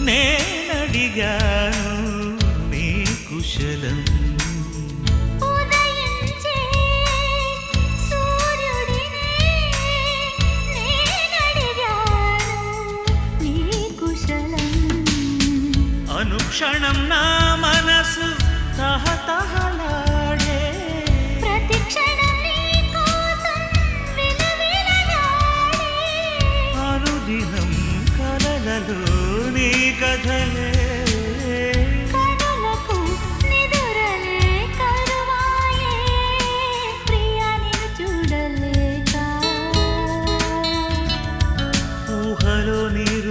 నేనడిగాను నీ కుశలం. అనుక్షణం నా మనసు తహతహలాడే, ప్రతిక్షణం నీ కోసం విలవిలలాడే, అనుదినం కలలలో